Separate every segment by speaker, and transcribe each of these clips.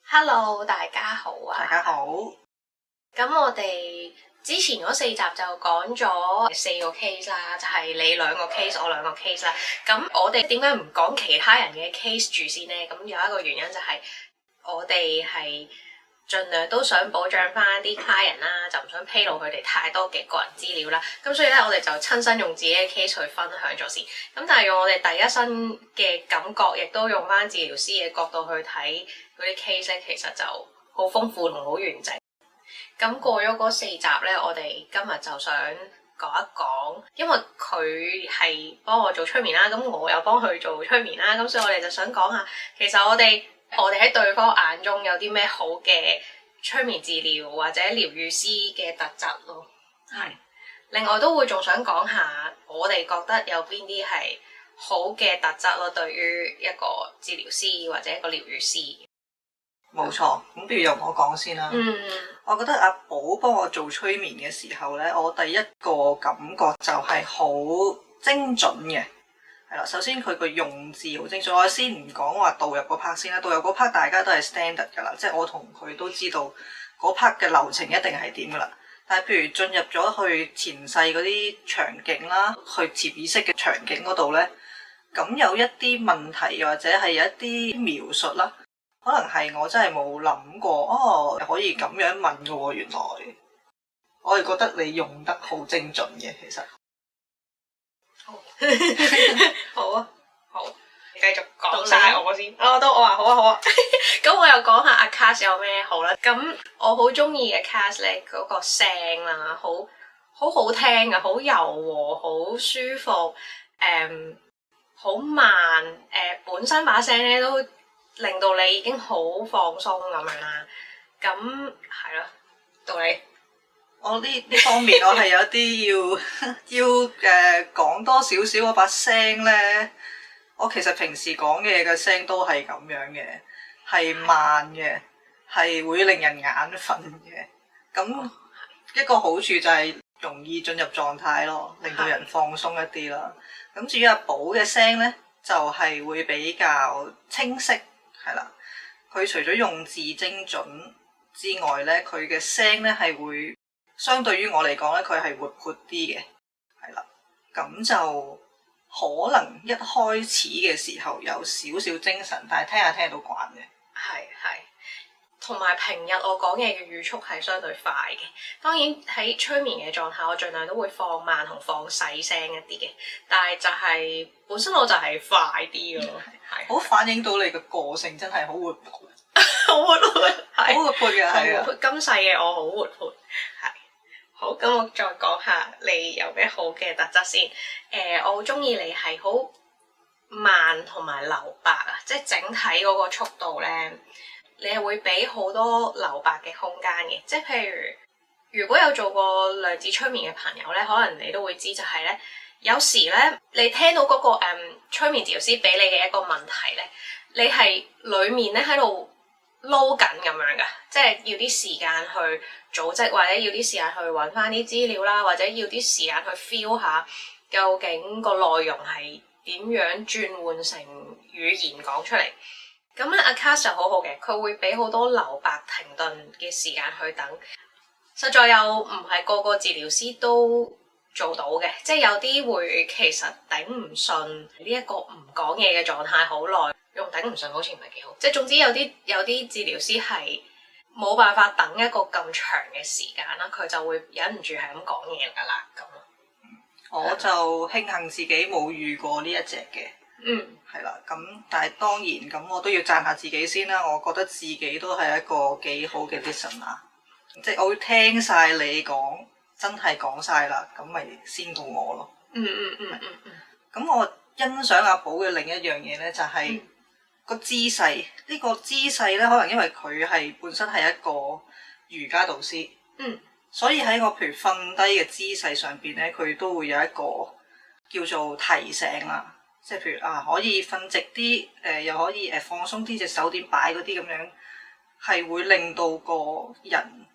Speaker 1: Hello，大家好啊！
Speaker 2: 大家好。
Speaker 1: 咁我哋之前嗰4集就講咗4個 case 啦，就係你2個 case，我2個 case 啦。咁我哋點解唔講其他人嘅 case 住先呢？咁有一個原因就係我哋係盡量都想保障翻啲 client 啦，就唔想披露佢哋太多嘅個人資料啦。咁所以咧，我哋就親身用自己嘅 case 去分享咗先。咁但係用我哋第一身嘅感覺，亦都用翻治療師嘅角度去睇嗰啲 case 咧，其實就好豐富同好完整。咁過咗嗰4集咧，我哋今日就想講一講，因為佢係幫我做催眠啦，咁我又幫佢做催眠啦，咁所以我哋就想講下，其實我哋喺對方眼中有啲咩好嘅催眠治療或者療癒師嘅特質咯。係。另外都會仲想講下，我哋覺得有邊啲係好嘅特質咯，對於一個治療師或者一個療癒師。
Speaker 2: 冇錯，咁不如由我講先啦。我覺得阿寶幫我做催眠嘅時候咧，我第一個感覺就係好精準嘅。係啦，首先佢個用字好精準。我先唔講話導入嗰 part 先啦，導入嗰 part 大家都係 standard 㗎啦，即係我同佢都知道嗰 part 嘅流程一定係點㗎啦。但係譬如進入咗去前世嗰啲場景啦，去潛意識嘅場景嗰度咧，咁有一啲問題或者係有一啲描述啦。可能係我真係冇諗過，可以咁樣問嘅喎，原來我係覺得你用得好精準嘅，其實。
Speaker 1: 好，好啊，好，繼續講晒我先。我話好啊，好啊。咁我又講下阿 Cass 有咩好啦。咁我好中意嘅 Cass 咧，嗰個聲啦，好好聽嘅，好柔和，好舒服，好慢，本身把聲咧都令到你已經好放鬆咁樣啦，咁係咯，到你。
Speaker 2: 我呢方面我係有啲要講多少少我把聲咧，我其實平時講嘅聲都係咁樣嘅，係慢嘅，係會令人眼瞓嘅。咁一個好處就係容易進入狀態咯，令到人放鬆一啲啦。咁至於阿寶嘅聲咧，就係會比較清晰。係啦，佢除咗用字精準之外咧，佢嘅聲咧係會相對於我嚟講咧，佢係活潑啲嘅。係啦，咁就可能一開始嘅時候有少少精神，但係聽下聽到慣嘅。
Speaker 1: 係，同埋平日我講嘢嘅語速係相對快嘅。當然喺催眠嘅狀態，我盡量都會放慢同放細聲一啲嘅，但係就係本身我就係快啲咯。係
Speaker 2: 好反映到你嘅個性，真係好活潑，
Speaker 1: 好活潑，係
Speaker 2: 好活潑嘅，係啊。
Speaker 1: 今世嘅我好活潑，係。好，咁我再講下你有咩好嘅特質先。我好中意你係好慢同埋留白啊，即係整體嗰個速度咧，你係會俾好多留白嘅空間嘅。即係譬如果有做過量子催眠嘅朋友咧，可能你都會知就係咧，有時咧你聽到嗰個催眠治療師俾你嘅一個問題咧，你係裡面咧喺度撈緊咁樣噶，即係要啲時間去組織，或者要啲時間去揾翻啲資料啦，或者要啲時間去 feel 下究竟個內容係點樣轉換成語言講出嚟。咁咧阿 Cass 就好好嘅，佢會俾好多留白停頓嘅時間去等。實在又唔係個個治療師都做到嘅，即係有啲會其實頂唔順呢一個唔講嘢嘅狀態好耐，用頂唔順好似唔係幾好。即係總之有啲治療師係冇辦法等一個咁長嘅時間啦，佢就會忍唔住係咁講嘢㗎啦咁咯。
Speaker 2: 我就慶幸自己冇遇過呢一隻嘅。係啦，咁但係當然咁，我都要讚下自己先啦。我覺得自己都係一個幾好嘅 listener，即係我會聽晒你講，真係講晒啦，咁咪先到我咯。咁我欣賞阿寶嘅另一樣嘢咧，就係個姿勢。呢個姿勢咧，可能因為佢係本身係一個瑜伽導師，所以喺個譬如瞓低嘅姿勢上邊咧，佢都會有一個叫做提醒啦。即係譬如可以瞓直啲，又可以放鬆啲隻手點擺嗰啲咁樣，係會令到個人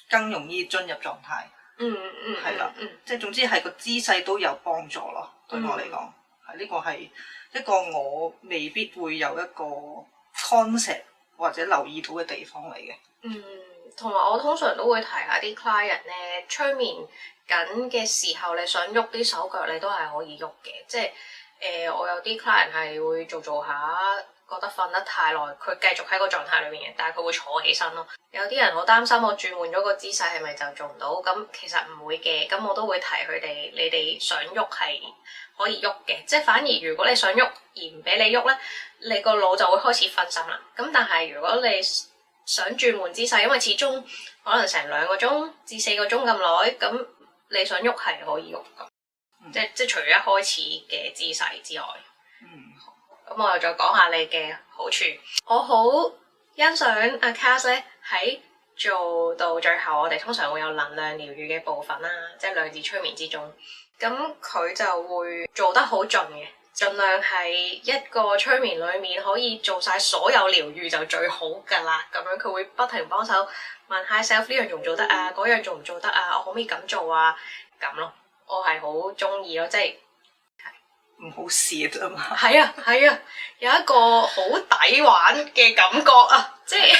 Speaker 2: 更容易進入狀態。係啦，即係總之係個姿勢都有幫助咯。對我嚟講，係呢個係一個我未必會有一個 concept 或者留意到嘅地方嚟嘅。
Speaker 1: 同埋我通常都會提下啲 client 咧，催眠緊嘅時候，你想喐啲手腳，你都係可以喐嘅。即係我有啲 client 係會做下，覺得瞓得太耐，佢繼續喺個狀態裏面嘅，但係佢會坐起身咯。有啲人好擔心我轉換咗個姿勢係咪就做唔到？咁其實唔會嘅，咁我都會提佢哋，你哋想喐係可以喐嘅。即係反而如果你想喐而唔俾你喐咧，你個腦就會開始分心啦。咁但係如果你想轉換姿勢，因為始終可能成2個鐘至4個鐘咁耐，咁你想喐係可以喐㗎。即係除咗一開始嘅姿勢之外，咁我又再講下你嘅好處。我好欣賞阿 Cass 咧，喺做到最後，我哋通常會有能量療癒嘅部分啦，即係量子催眠之中。咁佢就會做得好盡嘅，盡量係一個催眠裡面可以做晒所有療癒就最好㗎啦。咁樣佢會不停幫手問 High Self 呢樣做唔做得啊？嗰樣做唔做得啊？我可唔可以咁做啊？咁咯，我係好中意咯，即係
Speaker 2: 唔好試啫嘛。
Speaker 1: 係啊，有一個好抵玩嘅感覺啊！即係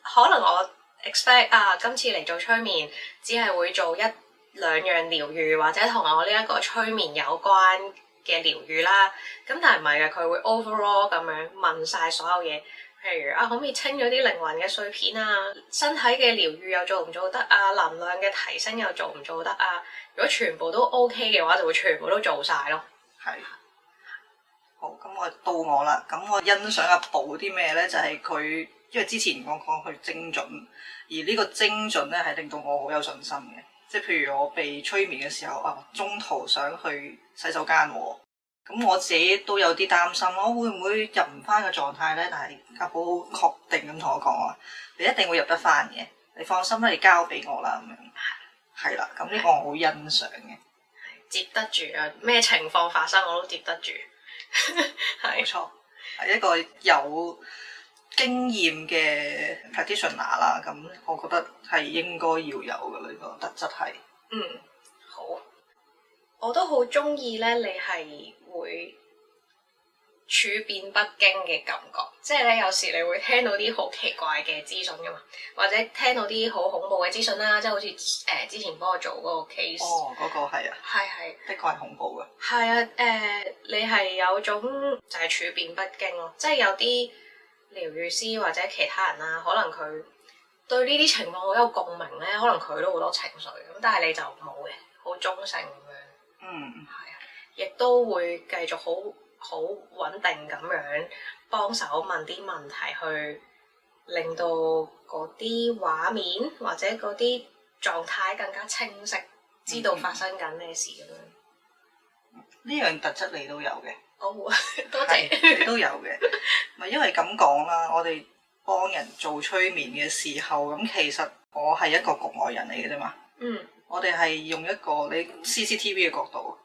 Speaker 1: 可能我 expect 啊，今次嚟做催眠只係會做1-2樣療癒，或者同我呢一個催眠有關嘅療癒啦。咁但係唔係嘅，佢會 overall 咁樣問晒所有嘢。譬如啊，可唔可以清咗啲靈魂嘅碎片啊？身體嘅療癒又做唔做得啊？能量嘅提升又做唔做得啊？如果全部都 OK 嘅話，就會全部都做晒咯。
Speaker 2: 係。好，咁我到我啦。咁我欣賞阿寶啲咩咧？就係佢，因為之前我講佢精準，而呢個精準咧係令到我好有信心嘅。即係譬如我被催眠嘅時候啊，中途想去洗手間喎，咁我自己都有啲擔心，我會唔會入唔翻個狀態咧？但係阿寶好確定咁同我講話，你一定會入得翻嘅，你放心啦，你交俾我啦咁樣。係啦，咁呢個我好欣賞嘅，
Speaker 1: 接得住啊！咩情況發生我都接得住。
Speaker 2: 冇錯，係一個有經驗嘅 practitioner 啦，咁我覺得係應該要有嘅呢個特質係。
Speaker 1: 好，我都好中意咧，你係會處變不驚嘅感覺，即係咧有時你會聽到啲好奇怪嘅資訊噶嘛，或者聽到啲好恐怖嘅資訊啦，即係好似之前幫我做嗰個 case。
Speaker 2: 哦，嗰個係啊，
Speaker 1: 係，
Speaker 2: 的確係恐怖嘅。
Speaker 1: 係啊，你係有種就係處變不驚咯，即係有啲療癒師或者其他人啦，可能佢對呢啲情況好有共鳴咧，可能佢都好多情緒咁，但係你就冇嘅，好中性咁樣。係啊，亦都會繼續好穩定咁樣幫手問啲問題，去令到嗰啲畫面或者嗰啲狀態更加清晰，知道發生緊咩事咁樣。
Speaker 2: 呢樣特質你都有嘅。
Speaker 1: 多謝。
Speaker 2: 你都有嘅，咪因為咁講啦，我哋幫人做催眠嘅時候，咁其實我係一個局外人嚟嘅啫嘛。我哋係用一個你 CCTV 嘅角度。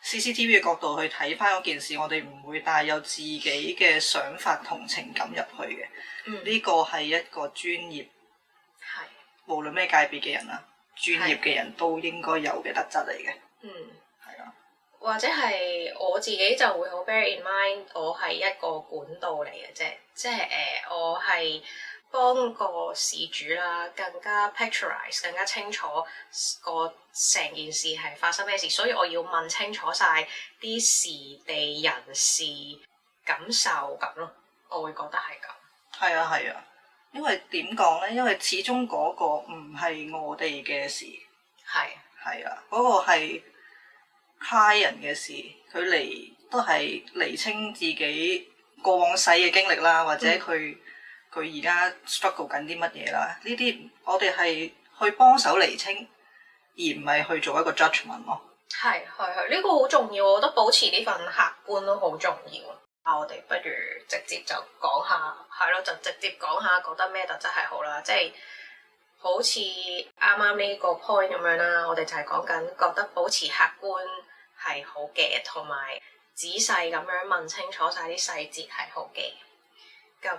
Speaker 2: CCTV 嘅角度去睇翻嗰件事，我哋唔會帶有自己嘅想法同情感入去嘅。呢個係一個專業，無論咩界別嘅人啦，專業嘅人都應該有嘅特質嚟嘅。係啊。
Speaker 1: 或者係我自己就會好 bear in mind，我係一個管道嚟嘅啫，即係我係幫個事主啦，更加 picturize， 更加清楚個成件事係發生咩事，所以我要問清楚晒啲時地人事感受咁咯，我會覺得係咁。
Speaker 2: 係啊，因為點講咧？因為始終嗰個唔係我哋嘅事，係啊，嗰個係client嘅事，佢嚟都係釐清自己過往世嘅經歷啦，或者佢而家 struggle 緊啲乜嘢啦？呢啲我哋係去幫手釐清，而唔係去做一個 judgment 咯。
Speaker 1: 係，呢個好重要，我覺得保持呢份客觀都好重要。我哋不如直接就講下，就直接講下覺得咩特質係好啦，即係好似啱啱呢個 point 咁樣啦，我哋就係講緊覺得保持客觀係好嘅，同埋仔細咁樣問清楚晒啲細節係好嘅。咁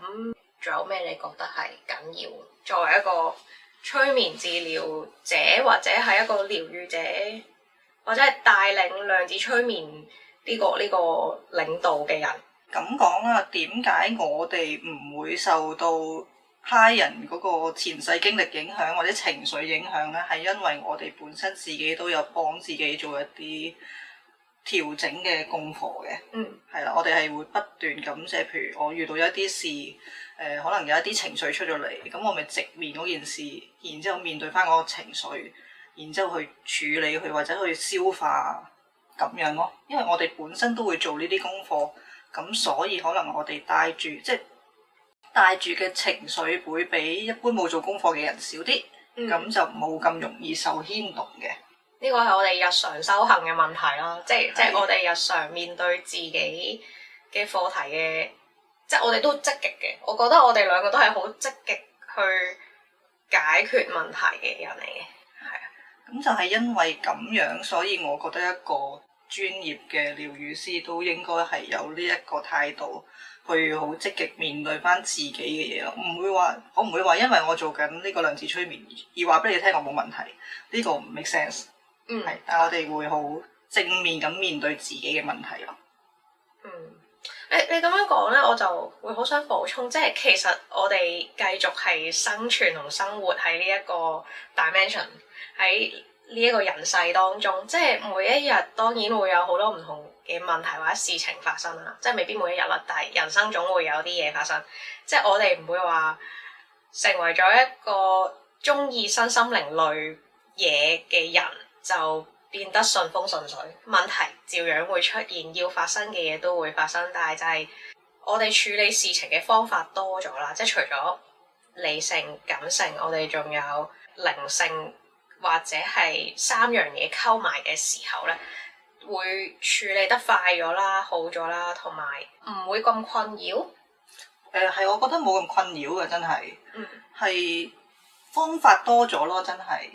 Speaker 1: 仲有咩你覺得係緊要？作為一個催眠治療者，或者係一個療癒者，或者係帶領量子催眠呢個領導嘅人，
Speaker 2: 咁講啦，點解我哋唔會受到他人嗰個前世經歷影響或者情緒影響咧？係因為我哋本身自己都有幫自己做一啲調整嘅功課嘅。係啦，我哋係會不斷咁，即係譬如我遇到一啲事，可能有一啲情緒出咗嚟，咁我咪直面嗰件事，然之後面對翻嗰個情緒，然之後去處理佢或者去消化咁樣咯。因為我哋本身都會做呢啲功課。咁所以可能我哋帶住嘅情緒會比一般冇做功課嘅人少啲，咁就冇咁容易受牽動嘅。
Speaker 1: 呢個係我哋日常修行嘅問題啦，即係我哋日常面對自己嘅課題嘅，即係我哋都積極嘅。我覺得我哋兩個都係好積極去解決問題嘅人嚟嘅，係啊。
Speaker 2: 咁就係因為咁樣，所以我覺得一個專業嘅療癒師都應該係有呢一個態度，去好積極面對翻自己嘅嘢咯。我唔會話因為我做緊呢個量子催眠而話俾你聽我冇問題，呢個唔 make sense。係，但係我哋會好正面咁面對自己嘅問題咯。
Speaker 1: 你咁樣講咧，我就會好想補充，即係其實我哋繼續係生存同生活喺呢一個 dimension 喺呢一個人世當中，即係每一日當然會有好多唔同嘅問題或者事情發生啦，即係未必每一日啦，但係人生總會有啲嘢發生，即係我哋唔會話成為咗一個鍾意身心靈類嘢嘅人就變得順風順水，問題照樣會出現，要發生嘅嘢都會發生，但係就係我哋處理事情嘅方法多咗啦，即係除咗理性、感性，我哋仲有靈性。或者係三樣嘢溝埋嘅時候咧，會處理得快咗啦、好咗啦，同埋唔會咁困擾。
Speaker 2: 係，我覺得冇咁困擾嘅，真係。係方法多咗咯，真係。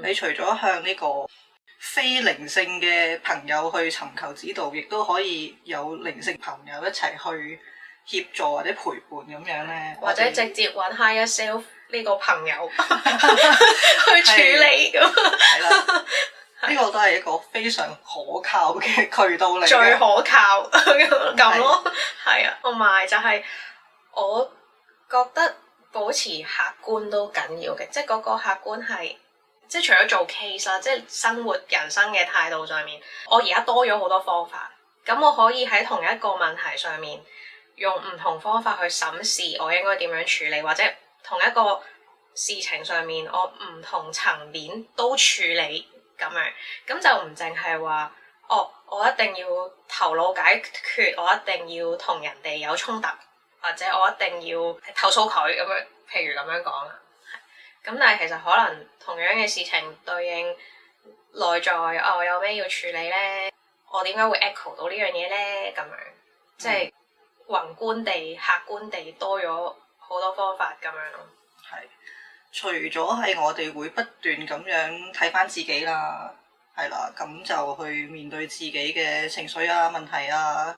Speaker 2: 你除咗向呢個非靈性嘅朋友去尋求指導，亦都可以有靈性朋友一齊去協助或者陪伴咁樣咧，
Speaker 1: 或者直接揾 Higher Self 呢個朋友去處理咁。
Speaker 2: 係啦，呢個都係一個非常可靠嘅渠道嚟嘅，
Speaker 1: 最可靠咁咯。係啊，同埋就係我覺得保持客觀都緊要嘅，即係嗰個客觀係即係除咗做 case 啦，即係生活人生嘅態度上面，我而家多咗好多方法，咁我可以喺同一個問題上面用唔同方法去審視我應該點樣處理，或者同一個事情上面我唔同層面都處理咁樣，咁就唔淨係話我一定要頭腦解決，我一定要同人哋有衝突，或者我一定要投訴佢咁樣，譬如咁樣講啦。咁但係其實可能同樣嘅事情對應內在，我有咩要處理咧？我點解會 echo 到呢樣嘢咧？咁樣即係宏觀地、客觀地多咗好多方法咁樣咯。
Speaker 2: 係，除咗係我哋會不斷咁樣睇返自己啦，係啦，咁就去面對自己嘅情緒啊、問題啊、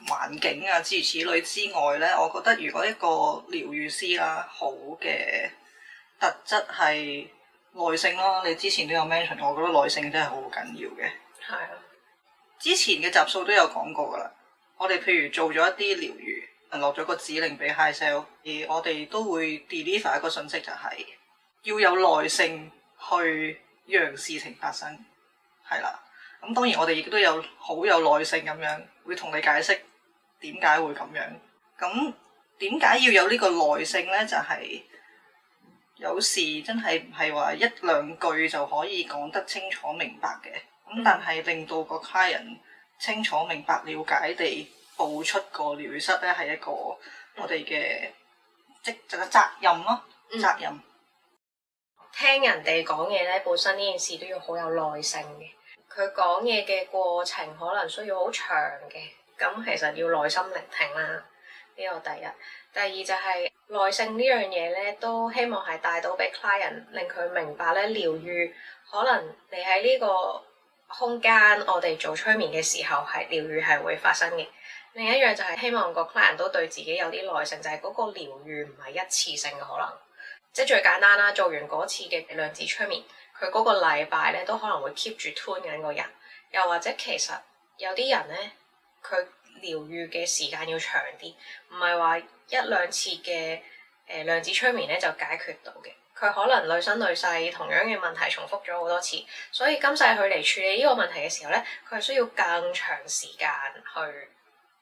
Speaker 2: 環境啊諸如此類之外咧，我覺得如果一個療癒師啦，好嘅特質係耐性啦。你之前都有 mention， 我覺得耐性真係好緊要嘅。
Speaker 1: 係啊，
Speaker 2: 之前嘅集數都有講過噶啦。我哋譬如做咗一啲療癒，落咗個指令俾 High Self，而我哋都會 deliver 一個信息，就係要有耐性去讓事情發生。係啦，咁當然我哋亦都有好有耐性咁樣，會同你解釋點解會咁樣。咁點解要有呢個耐性咧？就係有時真係唔係話一兩句就可以講得清楚明白嘅。咁但係令到個客人清楚明白了解地步出個療癒室咧，係一個我哋嘅責任咯，責任。
Speaker 1: 聽人哋講嘢咧，本身呢件事都要好有耐性嘅。佢講嘢嘅過程可能需要好長嘅，咁其實要耐心聆聽啦。呢個第一。第二就係耐性呢樣嘢咧，都希望係帶到俾 client， 令佢明白咧，療癒可能你喺呢個空間，我哋做催眠嘅時候係療癒係會發生嘅。另一樣就係希望個 client 都對自己有啲耐性，就係嗰個療癒唔係一次性嘅可能。即係最簡單啦，做完嗰次嘅量子催眠，佢嗰個禮拜咧都可能會 keep 住 tune 緊個人，又或者其實有啲人咧，佢療癒嘅時間要長啲，唔係話一兩次嘅量子催眠咧就解決到嘅。佢可能累生累世同樣嘅問題重複咗好多次，所以今世佢嚟處理呢個問題嘅時候咧，佢係需要更長時間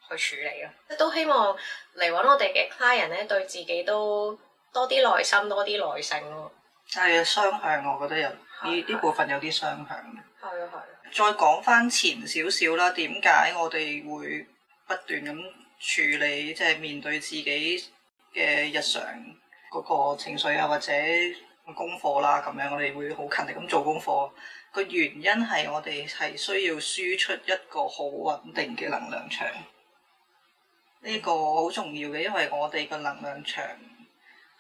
Speaker 1: 去處理咯。都希望嚟揾我哋嘅 client 咧，對自己都多啲耐心，多啲耐性咯。
Speaker 2: 係啊，雙向，我覺得呢部分有啲雙向。
Speaker 1: 係啊，係。
Speaker 2: 再講翻前少少啦，點解我哋會不斷咁處理，即係面對自己嘅日常嗰個情緒啊，或者功課啦咁樣，我哋會好勤力咁做功課。個原因係我哋係需要輸出一個好穩定嘅能量場。呢個好重要嘅，因為我哋個能量場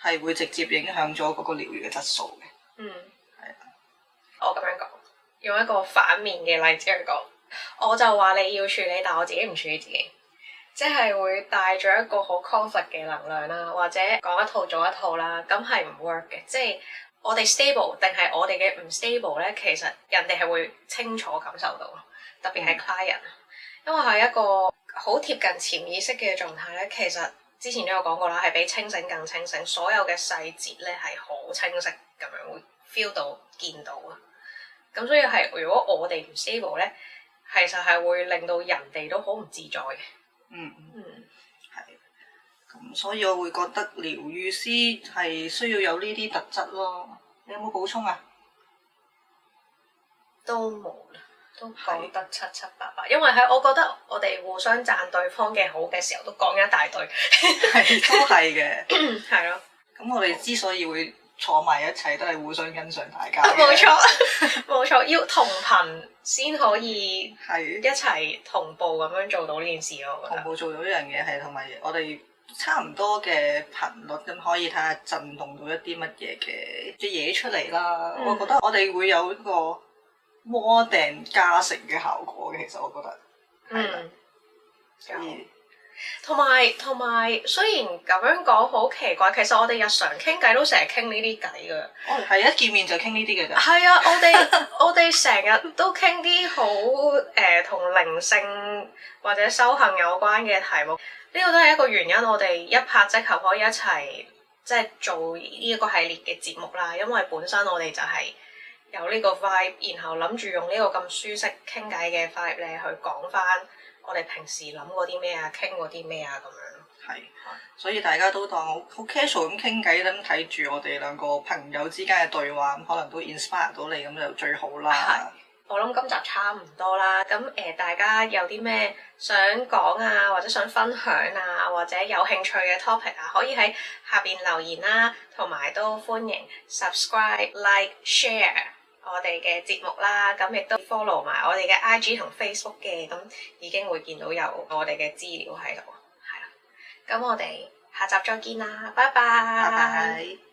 Speaker 2: 係會直接影響咗嗰個療癒嘅質素嘅。
Speaker 1: 嗯，
Speaker 2: 係啊。
Speaker 1: 我咁樣講，用一個反面嘅例子去講，我就話你要處理，但我自己唔處理自己，即係會帶咗一個好 conflict 嘅能量啦，或者講一套做一套啦，咁係唔 work 嘅。即係我哋 stable 定係我哋嘅唔 stable 咧，其實人哋係會清楚感受到，特別係 client，因為係一個好貼近潛意識嘅狀態咧。其實之前都有講過啦，係比清醒更清醒，所有嘅細節咧係好清晰咁樣會 feel 到見到啊。咁所以係如果我哋唔 stable 咧，其實係會令到人哋都好唔自在嘅。
Speaker 2: 係。咁所以我會覺得療癒師係需要有呢啲特質咯。你有冇補充啊？
Speaker 1: 都冇啦，都講得七七八八。因為喺我覺得我哋互相讚對方嘅好嘅時候，都講一大堆。
Speaker 2: 係都係嘅。
Speaker 1: 係咯。
Speaker 2: 咁我哋之所以會坐埋一齊，都係互相欣賞大家。
Speaker 1: 冇錯，冇錯，要同頻先可以一齊同步咁樣做到呢件事咯。我覺得
Speaker 2: 同步做到呢樣嘢係同埋我哋差唔多嘅頻率，咁可以睇下震動到一啲乜嘢嘅嘢出嚟啦。我覺得我哋會有一個摩定加成嘅效果嘅，其實我覺得係啦。
Speaker 1: 同埋，雖然咁樣講好奇怪，其實我哋日常傾偈都成日傾呢啲偈噶。
Speaker 2: 係一見面就傾呢啲嘅咋。
Speaker 1: 係啊，我哋成日都傾啲好同靈性或者修行有關嘅題目。呢個都係一個原因，我哋一拍即合可以一齊即係做呢一個系列嘅節目啦。因為本身我哋就係有呢個 vibe，然後諗住用呢個咁舒適傾偈嘅 vibe 咧去講翻我哋平時諗過啲咩啊，傾過啲咩啊咁樣。係，
Speaker 2: 所以大家都當好 casual 咁傾偈，咁睇住我哋兩個朋友之間嘅對話，咁可能都 inspire 到你，咁就最好啦。
Speaker 1: 我諗今集差唔多啦，咁大家有啲咩想講啊，或者想分享啊，或者有興趣嘅 topic 啊，可以喺下邊留言啦，同埋都歡迎 subscribe、like、share 我哋嘅節目啦，咁亦都 follow 埋我哋嘅 IG 同 Facebook 嘅，咁已經會見到有我哋嘅資料喺度，係啦。咁我哋下集再見啦，拜拜。
Speaker 2: 拜拜。